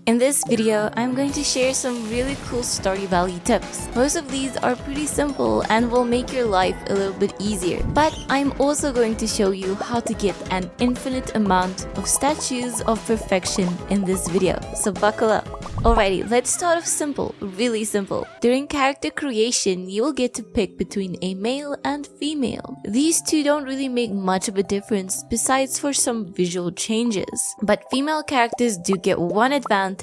In this video, I'm going to share some really cool Stardew Valley tips. Most of these are pretty simple and will make your life a little bit easier. But I'm also going to show you how to get an infinite amount of statues of perfection in this video, so buckle up. Alrighty, let's start off simple, really simple. During character creation, you will get to pick between a male and female. These two don't really make much of a difference besides for some visual changes. But female characters do get one advantage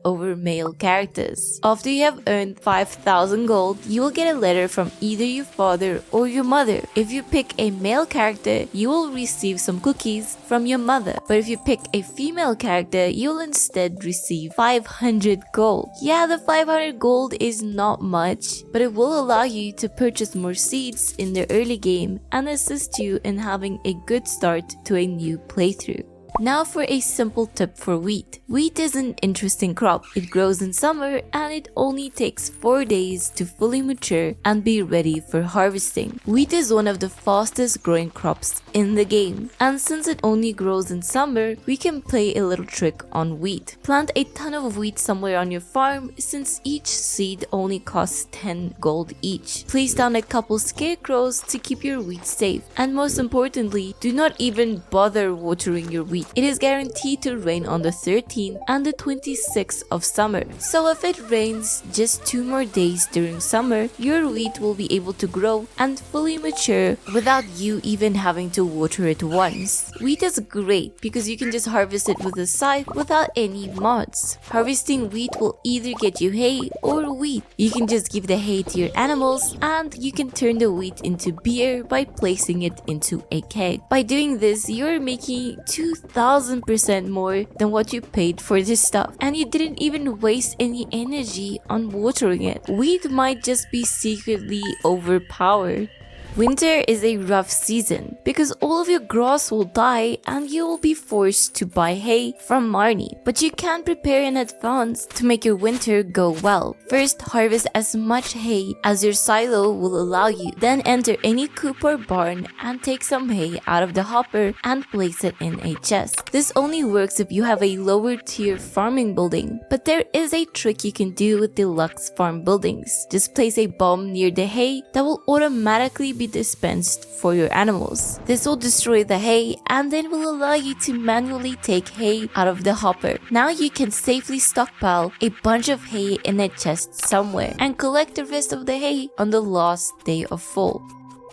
over male characters. After you have earned 5,000 gold, you will get a letter from either your father or your mother. If you pick a male character, you will receive some cookies from your mother. But if you pick a female character, you'll instead receive 500 gold. Yeah, the 500 gold is not much, but it will allow you to purchase more seeds in the early game and assist you in having a good start to a new playthrough. Now for a simple tip for wheat. Wheat is an interesting crop. It grows in summer and it only takes 4 days to fully mature and be ready for harvesting. Wheat is one of the fastest growing crops in the game, and since it only grows in summer, we can play a little trick on wheat. Plant a ton of wheat somewhere on your farm since each seed only costs 10 gold each. Place down a couple scarecrows to keep your wheat safe, and most importantly, do not even bother watering your wheat. It is guaranteed to rain on the 13th and the 26th of summer. So if it rains just 2 more days during summer, your wheat will be able to grow and fully mature without you even having to water it once. Wheat is great because you can just harvest it with a scythe without any mods. Harvesting wheat will either get you hay or wheat. You can just give the hay to your animals, and you can turn the wheat into beer by placing it into a keg. By doing this, you're making 2,000% more than what you paid for this stuff, and you didn't even waste any energy on watering it. Wheat might just be secretly overpowered. Winter is a rough season because all of your grass will die and you will be forced to buy hay from Marnie. But you can prepare in advance to make your winter go well. First, harvest as much hay as your silo will allow you. Then enter any coop or barn and take some hay out of the hopper and place it in a chest. This only works if you have a lower tier farming building, but there is a trick you can do with deluxe farm buildings. Just place a bomb near the hay that will automatically be dispensed for your animals. This will destroy the hay and then will allow you to manually take hay out of the hopper. Now you can safely stockpile a bunch of hay in a chest somewhere and collect the rest of the hay on the last day of fall.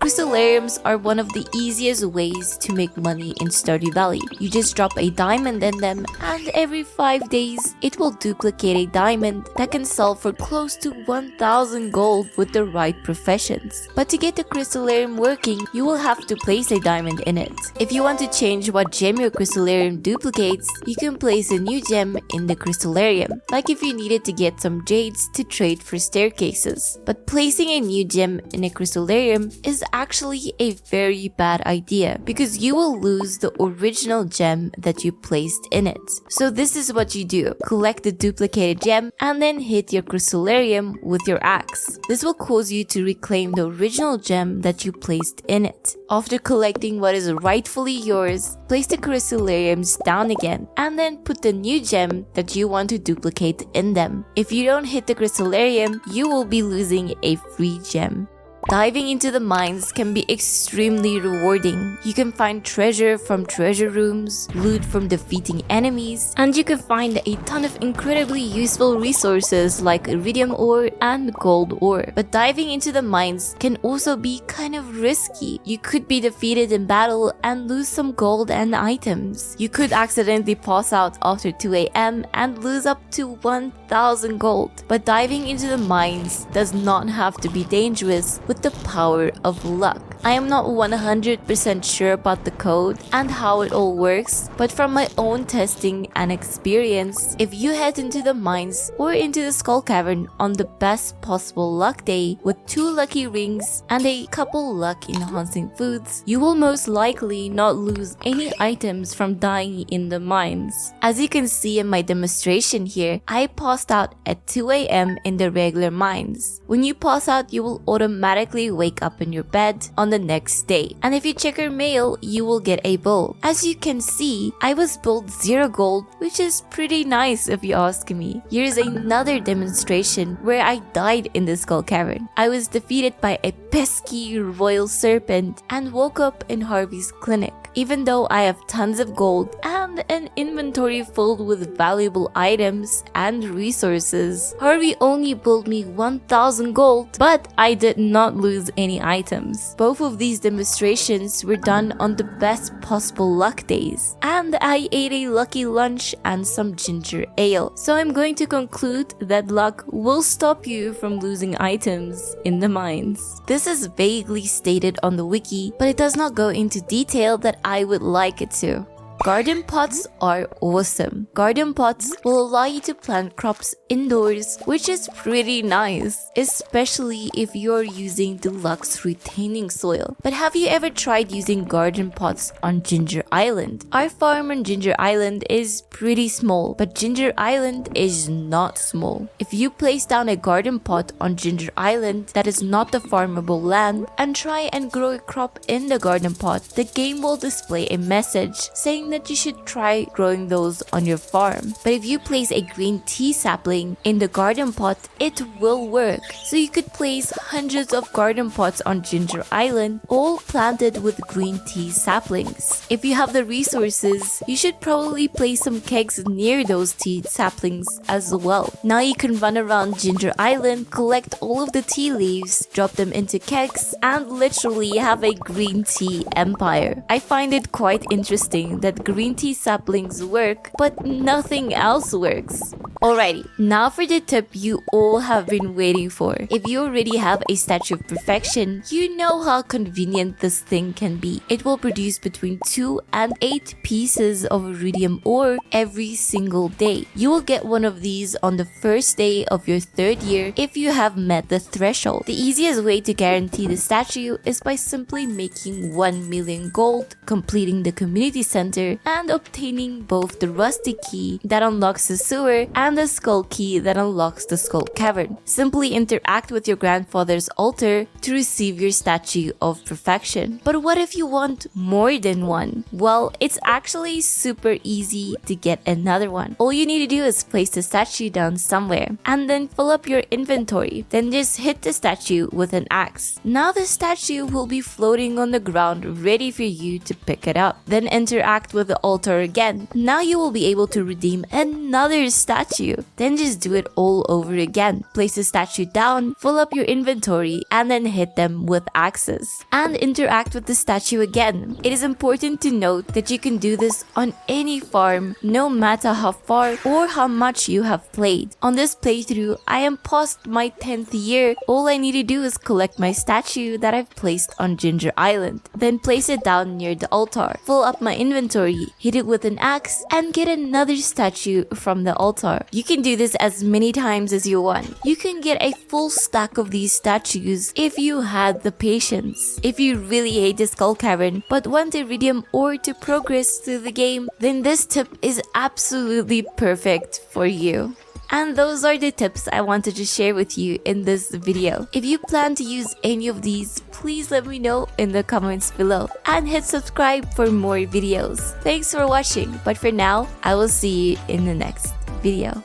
Crystalariums are one of the easiest ways to make money in Stardew Valley. You just drop a diamond in them, and every 5 days, it will duplicate a diamond that can sell for close to 1,000 gold with the right professions. But to get the Crystalarium working, you will have to place a diamond in it. If you want to change what gem your Crystalarium duplicates, you can place a new gem in the Crystalarium, like if you needed to get some jades to trade for staircases. But placing a new gem in a Crystalarium is actually a very bad idea because you will lose the original gem that you placed in it. So this is what you do. Collect the duplicated gem and then hit your Crystalarium with your axe. This will cause you to reclaim the original gem that you placed in it. After collecting what is rightfully yours, place the Crystalariums down again and then put the new gem that you want to duplicate in them. If you don't hit the Crystalarium, you will be losing a free gem. Diving into the mines can be extremely rewarding. You can find treasure from treasure rooms, loot from defeating enemies, and you can find a ton of incredibly useful resources like iridium ore and gold ore. But diving into the mines can also be kind of risky. You could be defeated in battle and lose some gold and items. You could accidentally pass out after 2 AM and lose up to 1,000 gold. But diving into the mines does not have to be dangerous with the power of luck. I am not 100% sure about the code and how it all works, but from my own testing and experience, if you head into the mines or into the skull cavern on the best possible luck day with 2 lucky rings and a couple luck enhancing foods, you will most likely not lose any items from dying in the mines. As you can see in my demonstration here, I passed out at 2 AM in the regular mines. When you pass out, you will automatically wake up in your bed on on the next day. And if you check your mail, you will get a bowl. As you can see, I was billed 0 gold, which is pretty nice if you ask me. Here's another demonstration where I died in the skull cavern. I was defeated by a pesky royal serpent and woke up in Harvey's clinic. Even though I have tons of gold and an inventory filled with valuable items and resources, Harvey only billed me 1,000 gold, but I did not lose any items. Both of these demonstrations were done on the best possible luck days, and I ate a lucky lunch and some ginger ale. So I'm going to conclude that luck will stop you from losing items in the mines. This is vaguely stated on the wiki, but it does not go into detail that I would like it to. Garden pots are awesome. Garden pots will allow you to plant crops indoors, which is pretty nice, especially if you're using deluxe retaining soil. But have you ever tried using garden pots on Ginger Island? Our farm on Ginger Island is pretty small, but Ginger Island is not small. If you place down a garden pot on Ginger Island that is not the farmable land and try and grow a crop in the garden pot, the game will display a message saying that you should try growing those on your farm. But if you place a green tea sapling in the garden pot, it will work. So you could place hundreds of garden pots on Ginger Island, all planted with green tea saplings. If you have the resources, you should probably place some kegs near those tea saplings as well. Now you can run around Ginger Island, collect all of the tea leaves, drop them into kegs, and literally have a green tea empire. I find it quite interesting that green tea saplings work, but nothing else works. Alrighty, now for the tip you all have been waiting for. If you already have a Statue of Perfection, you know how convenient this thing can be. It will produce between 2 and 8 pieces of iridium ore every single day. You will get one of these on the first day of your 3rd year if you have met the threshold. The easiest way to guarantee the statue is by simply making 1 million gold, completing the community center, and obtaining both the rusty key that unlocks the sewer and the skull key that unlocks the skull cavern. Simply interact with your grandfather's altar to receive your Statue of Perfection. But what if you want more than one? Well, it's actually super easy to get another one. All you need to do is place the statue down somewhere and then fill up your inventory. Then just hit the statue with an axe. Now the statue will be floating on the ground ready for you to pick it up. Then interact with the altar again. Now you will be able to redeem another statue. Then just do it all over again. Place the statue down, fill up your inventory, and then hit them with axes. And interact with the statue again. It is important to note that you can do this on any farm, no matter how far or how much you have played. On this playthrough, I am past my 10th year. All I need to do is collect my statue that I've placed on Ginger Island. Then place it down near the altar. Fill up my inventory, hit it with an axe, and get another statue from the altar. You can do this as many times as you want. You can get a full stack of these statues if you had the patience. If you really hate the skull cavern but want iridium ore to progress through the game, then this tip is absolutely perfect for you. And those are the tips I wanted to share with you in this video. If you plan to use any of these, please let me know in the comments below. And hit subscribe for more videos. Thanks for watching, but for now, I will see you in the next video.